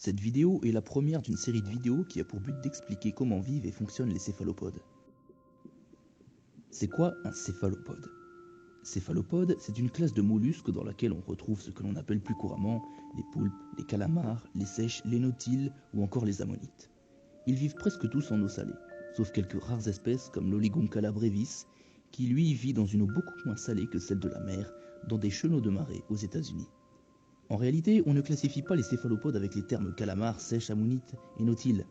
Cette vidéo est la première d'une série de vidéos qui a pour but d'expliquer comment vivent et fonctionnent les céphalopodes. C'est quoi un céphalopode? Céphalopode, c'est une classe de mollusques dans laquelle on retrouve ce que l'on appelle plus couramment les poulpes, les calamars, les seiches, les nautiles ou encore les ammonites. Ils vivent presque tous en eau salée, sauf quelques rares espèces comme l'Oligoncala brevis, qui lui vit dans une eau beaucoup moins salée que celle de la mer, dans des chenaux de marée aux États-Unis. En réalité, on ne classifie pas les céphalopodes avec les termes calamar, sèche, ammonite et nautile.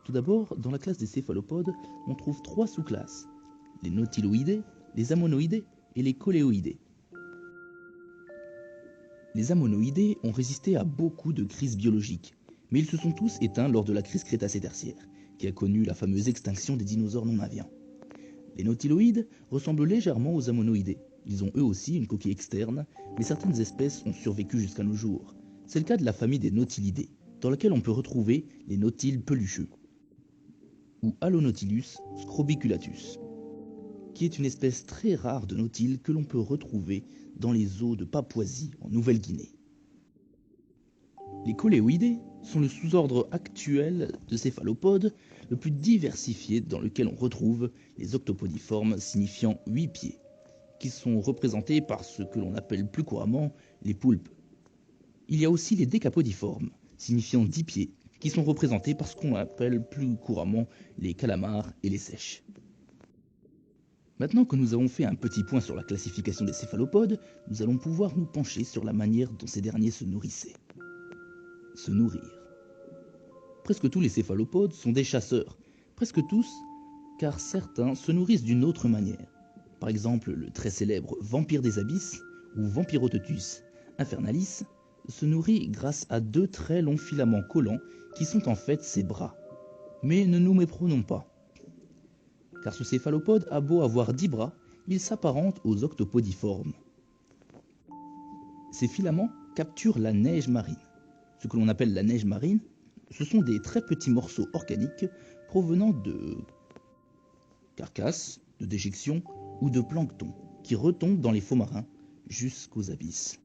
Tout d'abord, dans la classe des céphalopodes, on trouve trois sous-classes: les nautiloïdés, les ammonoïdés et les coléoïdés. Les ammonoïdés ont résisté à beaucoup de crises biologiques, mais ils se sont tous éteints lors de la crise Crétacé-Tertiaire, qui a connu la fameuse extinction des dinosaures non aviens. Les nautiloïdes ressemblent légèrement aux ammonoïdés. Ils ont eux aussi une coquille externe, mais certaines espèces ont survécu jusqu'à nos jours. C'est le cas de la famille des nautilidés, dans laquelle on peut retrouver les nautiles pelucheux, ou Halonautilus scrobiculatus, qui est une espèce très rare de nautile que l'on peut retrouver dans les eaux de Papouasie en Nouvelle-Guinée. Les coléoïdés sont le sous-ordre actuel de céphalopodes le plus diversifié, dans lequel on retrouve les octopodiformes signifiant 8 pieds, qui sont représentés par ce que l'on appelle plus couramment les poulpes. Il y a aussi les décapodiformes, signifiant 10 pieds, qui sont représentés par ce qu'on appelle plus couramment les calamars et les seiches. Maintenant que nous avons fait un petit point sur la classification des céphalopodes, nous allons pouvoir nous pencher sur la manière dont ces derniers se nourrissaient. Se nourrir. Presque tous les céphalopodes sont des chasseurs, presque tous, car certains se nourrissent d'une autre manière. Par exemple, le très célèbre vampire des abysses, ou Vampirotetus infernalis, se nourrit grâce à deux très longs filaments collants qui sont en fait ses bras. Mais ne nous méprenons pas, car ce céphalopode a beau avoir 10 bras, il s'apparente aux octopodiformes. Ces filaments capturent la neige marine. Ce que l'on appelle la neige marine, ce sont des très petits morceaux organiques provenant de carcasses, de déjections ou de plancton qui retombent dans les fonds marins jusqu'aux abysses.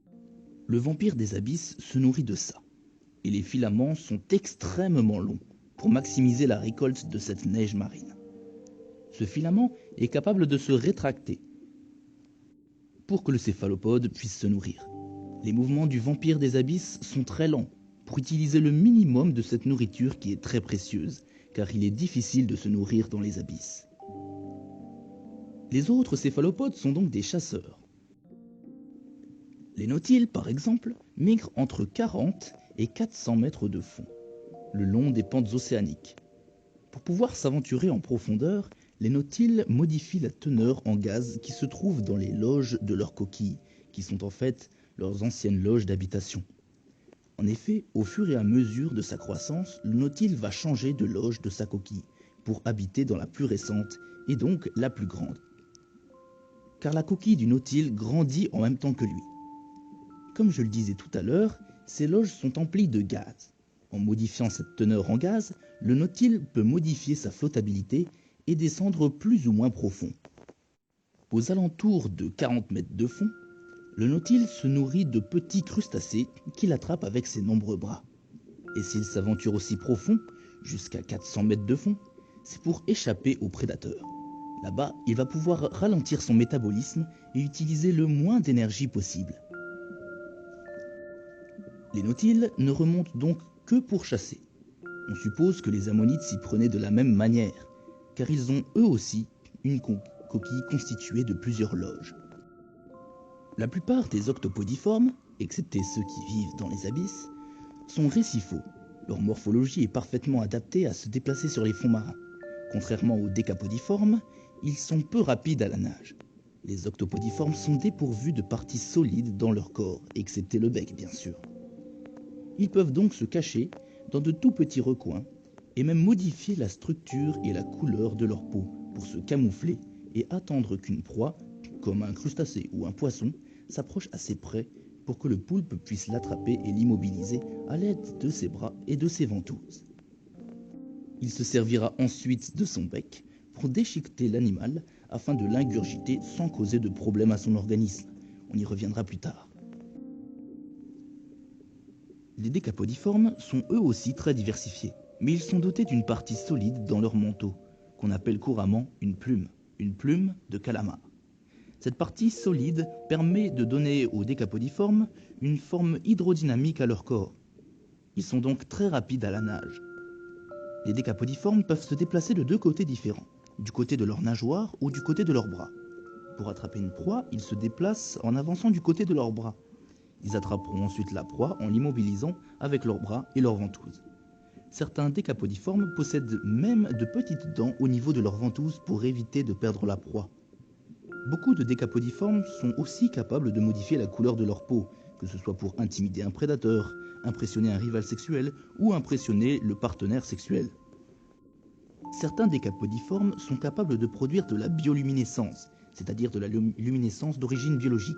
Le vampire des abysses se nourrit de ça, et les filaments sont extrêmement longs pour maximiser la récolte de cette neige marine. Ce filament est capable de se rétracter pour que le céphalopode puisse se nourrir. Les mouvements du vampire des abysses sont très lents pour utiliser le minimum de cette nourriture qui est très précieuse, car il est difficile de se nourrir dans les abysses. Les autres céphalopodes sont donc des chasseurs. Les nautiles, par exemple, migrent entre 40 et 400 mètres de fond, le long des pentes océaniques. Pour pouvoir s'aventurer en profondeur, les nautiles modifient la teneur en gaz qui se trouve dans les loges de leurs coquilles, qui sont en fait leurs anciennes loges d'habitation. En effet, au fur et à mesure de sa croissance, le nautile va changer de loge de sa coquille pour habiter dans la plus récente et donc la plus grande. Car la coquille du nautile grandit en même temps que lui. Comme je le disais tout à l'heure, ces loges sont emplies de gaz. En modifiant cette teneur en gaz, le nautile peut modifier sa flottabilité et descendre plus ou moins profond. Aux alentours de 40 mètres de fond, le nautile se nourrit de petits crustacés qu'il attrape avec ses nombreux bras. Et s'il s'aventure aussi profond, jusqu'à 400 mètres de fond, c'est pour échapper aux prédateurs. Là-bas, il va pouvoir ralentir son métabolisme et utiliser le moins d'énergie possible. Les nautiles ne remontent donc que pour chasser. On suppose que les ammonites s'y prenaient de la même manière, car ils ont eux aussi une coquille constituée de plusieurs loges. La plupart des octopodiformes, excepté ceux qui vivent dans les abysses, sont récifaux. Leur morphologie est parfaitement adaptée à se déplacer sur les fonds marins. Contrairement aux décapodiformes, ils sont peu rapides à la nage. Les octopodiformes sont dépourvus de parties solides dans leur corps, excepté le bec bien sûr. Ils peuvent donc se cacher dans de tout petits recoins et même modifier la structure et la couleur de leur peau pour se camoufler et attendre qu'une proie, comme un crustacé ou un poisson, s'approche assez près pour que le poulpe puisse l'attraper et l'immobiliser à l'aide de ses bras et de ses ventouses. Il se servira ensuite de son bec pour déchiqueter l'animal afin de l'ingurgiter sans causer de problème à son organisme. On y reviendra plus tard. Les décapodiformes sont eux aussi très diversifiés, mais ils sont dotés d'une partie solide dans leur manteau, qu'on appelle couramment une plume de calamar. Cette partie solide permet de donner aux décapodiformes une forme hydrodynamique à leur corps. Ils sont donc très rapides à la nage. Les décapodiformes peuvent se déplacer de deux côtés différents, du côté de leur nageoire ou du côté de leurs bras. Pour attraper une proie, ils se déplacent en avançant du côté de leurs bras. Ils attraperont ensuite la proie en l'immobilisant avec leurs bras et leurs ventouses. Certains décapodiformes possèdent même de petites dents au niveau de leurs ventouses pour éviter de perdre la proie. Beaucoup de décapodiformes sont aussi capables de modifier la couleur de leur peau, que ce soit pour intimider un prédateur, impressionner un rival sexuel ou impressionner le partenaire sexuel. Certains décapodiformes sont capables de produire de la bioluminescence, c'est-à-dire de la luminescence d'origine biologique.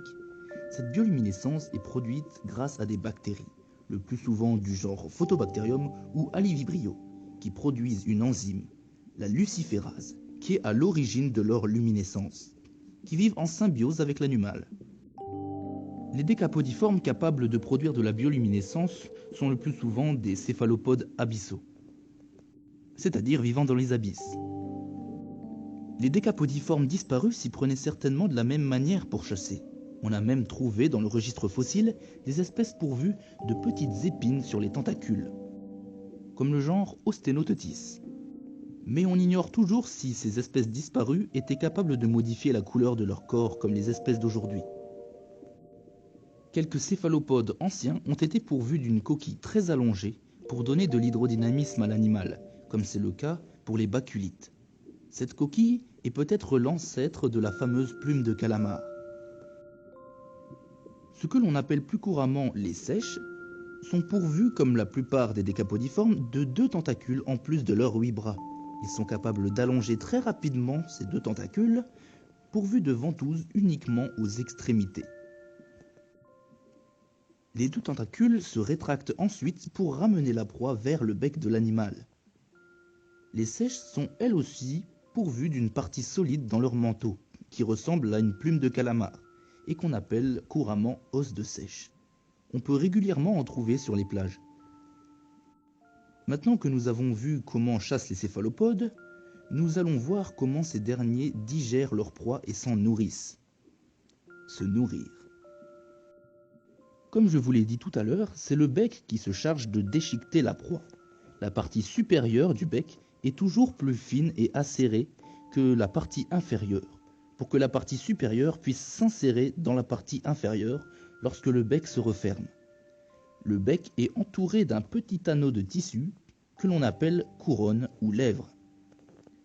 Cette bioluminescence est produite grâce à des bactéries, le plus souvent du genre Photobacterium ou Alivibrio, qui produisent une enzyme, la luciférase, qui est à l'origine de leur luminescence, qui vivent en symbiose avec l'animal. Les décapodiformes capables de produire de la bioluminescence sont le plus souvent des céphalopodes abyssaux, c'est-à-dire vivant dans les abysses. Les décapodiformes disparus s'y prenaient certainement de la même manière pour chasser. On a même trouvé dans le registre fossile des espèces pourvues de petites épines sur les tentacules, comme le genre Ostenotetis. Mais on ignore toujours si ces espèces disparues étaient capables de modifier la couleur de leur corps comme les espèces d'aujourd'hui. Quelques céphalopodes anciens ont été pourvus d'une coquille très allongée pour donner de l'hydrodynamisme à l'animal, comme c'est le cas pour les baculites. Cette coquille est peut-être l'ancêtre de la fameuse plume de calamar. Ce que l'on appelle plus couramment les seiches sont pourvus, comme la plupart des décapodiformes, de 2 tentacules en plus de leurs 8 bras. Ils sont capables d'allonger très rapidement ces 2 tentacules, pourvus de ventouses uniquement aux extrémités. Les 2 tentacules se rétractent ensuite pour ramener la proie vers le bec de l'animal. Les seiches sont elles aussi pourvues d'une partie solide dans leur manteau, qui ressemble à une plume de calamar, et qu'on appelle couramment os de seiche. On peut régulièrement en trouver sur les plages. Maintenant que nous avons vu comment chassent les céphalopodes, nous allons voir comment ces derniers digèrent leur proie et s'en nourrissent. Se nourrir. Comme je vous l'ai dit tout à l'heure, c'est le bec qui se charge de déchiqueter la proie. La partie supérieure du bec est toujours plus fine et acérée que la partie inférieure, pour que la partie supérieure puisse s'insérer dans la partie inférieure lorsque le bec se referme. Le bec est entouré d'un petit anneau de tissu que l'on appelle couronne ou lèvre.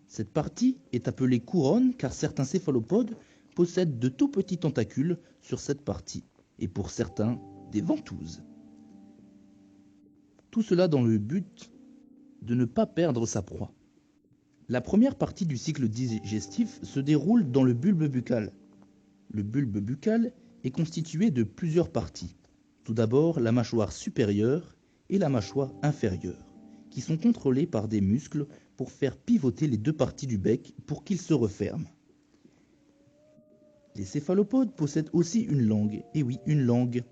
Cette partie est appelée couronne car certains céphalopodes possèdent de tout petits tentacules sur cette partie, et pour certains, des ventouses. Tout cela dans le but de ne pas perdre sa proie. La première partie du cycle digestif se déroule dans le bulbe buccal. Le bulbe buccal est constitué de plusieurs parties. Tout d'abord, la mâchoire supérieure et la mâchoire inférieure, qui sont contrôlées par des muscles pour faire pivoter les 2 parties du bec pour qu'ils se referment. Les céphalopodes possèdent aussi une langue, et oui, une langue.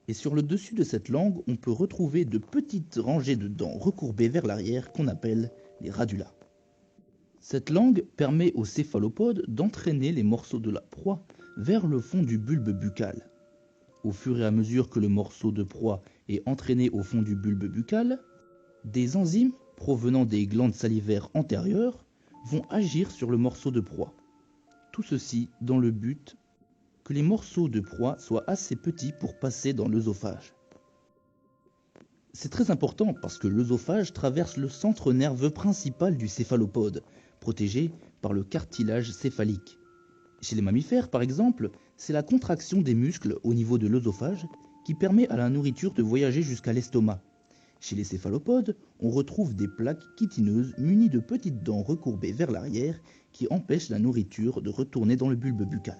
Et sur le dessus de cette langue, on peut retrouver de petites rangées de dents recourbées vers l'arrière qu'on appelle les radulas. Cette langue permet aux céphalopodes d'entraîner les morceaux de la proie vers le fond du bulbe buccal. Au fur et à mesure que le morceau de proie est entraîné au fond du bulbe buccal, des enzymes provenant des glandes salivaires antérieures vont agir sur le morceau de proie. Tout ceci dans le but que les morceaux de proie soient assez petits pour passer dans l'œsophage. C'est très important parce que l'œsophage traverse le centre nerveux principal du céphalopode, protégé par le cartilage céphalique. Chez les mammifères, par exemple, c'est la contraction des muscles au niveau de l'œsophage qui permet à la nourriture de voyager jusqu'à l'estomac. Chez les céphalopodes, on retrouve des plaques chitineuses munies de petites dents recourbées vers l'arrière qui empêchent la nourriture de retourner dans le bulbe buccal.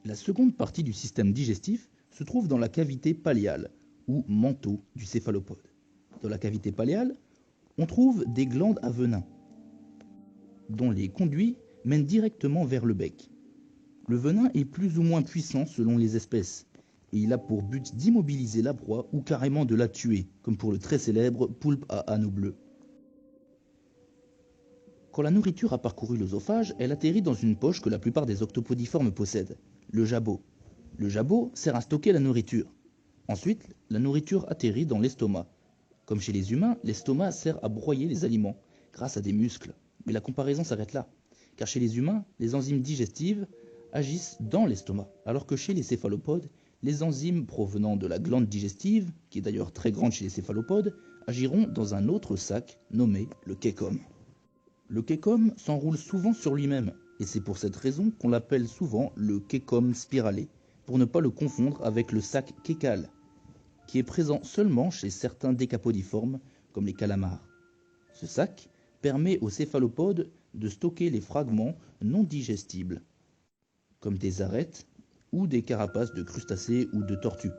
La seconde partie du système digestif se trouve dans la cavité palliale, ou manteau du céphalopode. Dans la cavité palliale, on trouve des glandes à venin, dont les conduits mènent directement vers le bec. Le venin est plus ou moins puissant selon les espèces. et il a pour but d'immobiliser la proie ou carrément de la tuer, comme pour le très célèbre poulpe à anneau bleu. Quand la nourriture a parcouru l'œsophage, elle atterrit dans une poche que la plupart des octopodiformes possèdent, le jabot. Le jabot sert à stocker la nourriture. Ensuite, la nourriture atterrit dans l'estomac. Comme chez les humains, l'estomac sert à broyer les aliments, grâce à des muscles. Mais la comparaison s'arrête là, car chez les humains, les enzymes digestives agissent dans l'estomac, alors que chez les céphalopodes, les enzymes provenant de la glande digestive, qui est d'ailleurs très grande chez les céphalopodes, agiront dans un autre sac nommé le cæcum. Le cæcum s'enroule souvent sur lui-même, et c'est pour cette raison qu'on l'appelle souvent le cæcum spiralé, pour ne pas le confondre avec le sac cæcal, qui est présent seulement chez certains décapodiformes, comme les calamars. Ce sac permet aux céphalopodes de stocker les fragments non digestibles, comme des arêtes ou des carapaces de crustacés ou de tortues.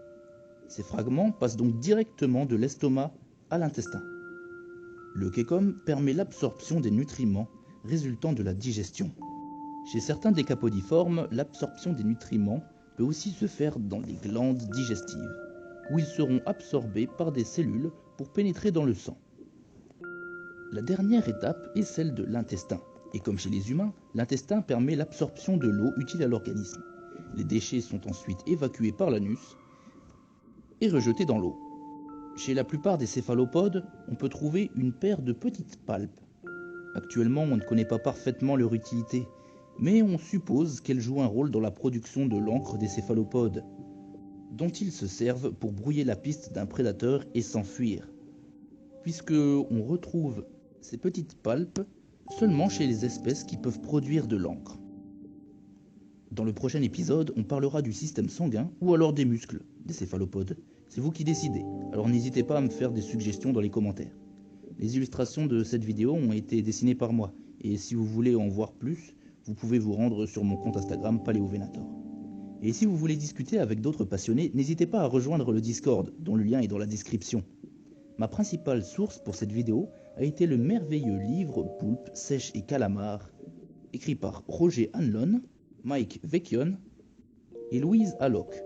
Ces fragments passent donc directement de l'estomac à l'intestin. Le cæcum permet l'absorption des nutriments résultant de la digestion. Chez certains décapodiformes, l'absorption des nutriments peut aussi se faire dans les glandes digestives, où ils seront absorbés par des cellules pour pénétrer dans le sang. La dernière étape est celle de l'intestin, et comme chez les humains, l'intestin permet l'absorption de l'eau utile à l'organisme. Les déchets sont ensuite évacués par l'anus et rejetés dans l'eau. Chez la plupart des céphalopodes, on peut trouver une paire de petites palpes. Actuellement, on ne connaît pas parfaitement leur utilité, mais on suppose qu'elles jouent un rôle dans la production de l'encre des céphalopodes, dont ils se servent pour brouiller la piste d'un prédateur et s'enfuir, puisque on retrouve ces petites palpes seulement chez les espèces qui peuvent produire de l'encre. Dans le prochain épisode, on parlera du système sanguin ou alors des muscles des céphalopodes. C'est vous qui décidez, alors n'hésitez pas à me faire des suggestions dans les commentaires. Les illustrations de cette vidéo ont été dessinées par moi, et si vous voulez en voir plus, vous pouvez vous rendre sur mon compte Instagram PaléoVenator. Et si vous voulez discuter avec d'autres passionnés, n'hésitez pas à rejoindre le Discord, dont le lien est dans la description. Ma principale source pour cette vidéo a été le merveilleux livre Poulpe, Sèche et Calamar, écrit par Roger Hanlon, Mike Vecchione et Louise Hallock.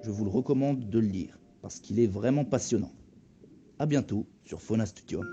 Je vous le recommande de le lire, parce qu'il est vraiment passionnant. A bientôt sur Fauna Studium.